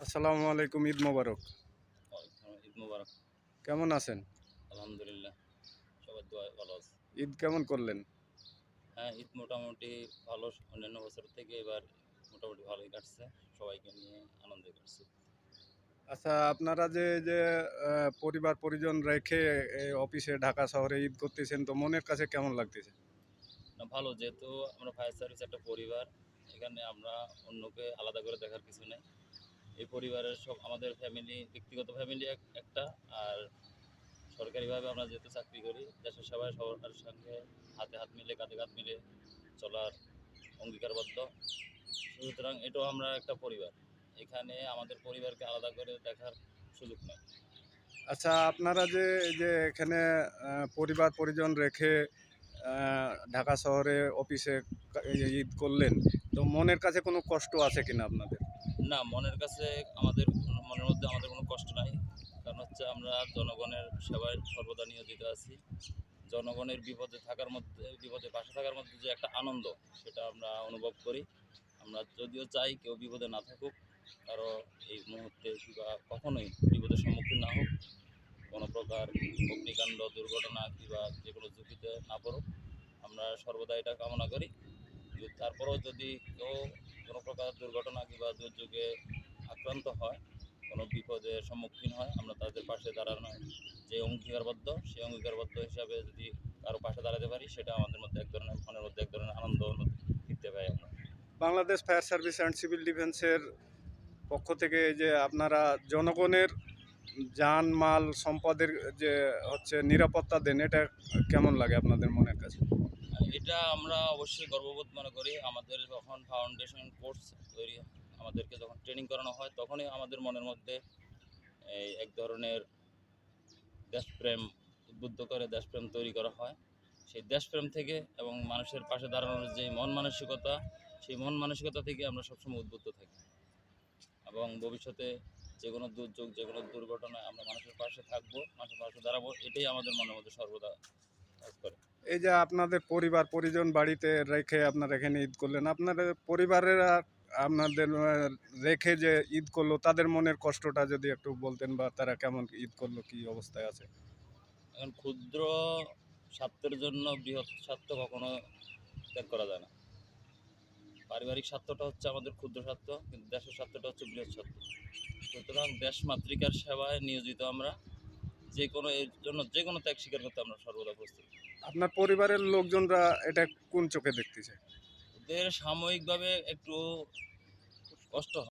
আসসালামু আলাইকুম, ঈদ মোবারক। ঈদ মোবারক। কেমন আছেন? আলহামদুলিল্লাহ, সবার দোয়ায় ভালো আছে। ঈদ কেমন করলেন? হ্যাঁ, ঈদ মোটামুটি ভালো। অন্যান্য বছর থেকে এবার মোটামুটি ভালোই কাটছে। সবাইকে নিয়ে আনন্দে কাটছে। আচ্ছা, আপনারা যে পরিবার পরিজন রেখে অফিসে ঢাকা শহরে ঈদ করতেছেন, তো মনের কাছে কেমন লাগতেছে? না, ভালো, যেহেতু আমরা ফায়ার সার্ভিস একটা পরিবার, এখানে আমরা অন্যকে আলাদা করে দেখার কিছু নেই। এই পরিবারের সব আমাদের ফ্যামিলি, ব্যক্তিগত ফ্যামিলি একটা, আর সরকারিভাবে আমরা যেহেতু চাকরি করি, দেশের সেবায় সবার সঙ্গে হাতে হাত মিলে, কাঁধে কাঁধ মিলে চলার অঙ্গীকারবদ্ধ। সুতরাং এটাও আমরা একটা পরিবার। এখানে আমাদের পরিবারকে আলাদা করে দেখার সুযোগ নেই। আচ্ছা, আপনারা যে এখানে পরিবার পরিজন রেখে ঢাকা শহরে অফিসে ঈদ করলেন, তো মনের কাছে কোনো কষ্ট আছে কিনা আপনাদের? না, মনের কাছে আমাদের মনের মধ্যে আমাদের কোনো কষ্ট নাই। কারণ হচ্ছে আমরা জনগণের সেবায় সর্বদা নিয়োজিত আছি। জনগণের বিপদে পাশে থাকার মধ্যে যে একটা আনন্দ, সেটা আমরা অনুভব করি। আমরা যদিও চাই কেউ বিপদে না থাকুক, কারো এই মুহূর্তে কিংবা কখনোই বিপদের সম্মুখীন না হোক, কোনো প্রকার অগ্নিকাণ্ড, দুর্ঘটনা কিংবা যে কোনো ঝুঁকিতে না পড়ুক। আমরা সর্বদা এটা কামনা করি। তারপরেও যদি কেউ কোনো প্রকার দুর্ঘটনা কিংবা দুর্যোগে আক্রান্ত হয়, কোনো বিপদের সম্মুখীন হয়, আমরা তাদের পাশে দাঁড়ানোর যে অঙ্গীকারবদ্ধ, সেই অঙ্গীকারবদ্ধ হিসাবে যদি কারো পাশে দাঁড়াতে পারি, সেটা আমাদের মধ্যে এক ধরনের, মনের মধ্যে এক ধরনের আনন্দ ফিরতে পাই আমরা। Bangladesh fire service and civil ডিফেন্সের পক্ষ থেকে এই যে আপনারা জনগণের জানমাল সম্পদের যে হচ্ছে নিরাপত্তা দেন, এটা কেমন লাগে আপনাদের মনের কাছে? এটা আমরা অবশ্যই গর্ববোধ মনে করি। আমাদের যখন ফাউন্ডেশন কোর্স তৈরি, আমাদেরকে যখন ট্রেনিং করানো হয়, তখনই আমাদের মনের মধ্যে এই এক ধরনের দেশপ্রেম উদ্বুদ্ধ করে, দেশপ্রেম তৈরি করা হয়। সেই দেশপ্রেম থেকে এবং মানুষের পাশে দাঁড়ানোর যে মন মানসিকতা, সেই মন মানসিকতা থেকে আমরা সবসময় উদ্বুদ্ধ থাকি, এবং ভবিষ্যতে যে কোনো দুর্যোগ, যে কোনো দুর্ঘটনায় আমরা মানুষের পাশে থাকবো, মানুষের পাশে দাঁড়াবো, এটাই আমাদের মনের মধ্যে সর্বদা কাজ করে। এই যে আপনাদের পরিবার পরিজন বাড়িতে রেখে আপনারা এখানে ঈদ করলেন, আপনাদের পরিবারের আপনাদের রেখে যে ঈদ করলো, তাদের মনের কষ্টটা যদি একটু বলতেন, বা তারা কেমন ঈদ করলো, কি অবস্থায় আছে? এখন ক্ষুদ্র স্বার্থের জন্য বৃহৎ স্বার্থ কখনো ত্যাগ করা যায় না। পারিবারিক স্বার্থটা হচ্ছে আমাদের ক্ষুদ্র স্বার্থ, কিন্তু দেশের স্বার্থটা হচ্ছে বৃহৎ স্বার্থ। সুতরাং দেশ মাতৃকার সেবায় নিয়োজিত আমরা, যে কোনো এর জন্য যে কোনো ত্যাগ স্বীকার করতে আমরা সর্বদা প্রস্তুত। আপনার পরিবারের লোকজনরা এটা কোন চোখে দেখতেছে? ওদের সাময়িকভাবে একটু কষ্ট হয়।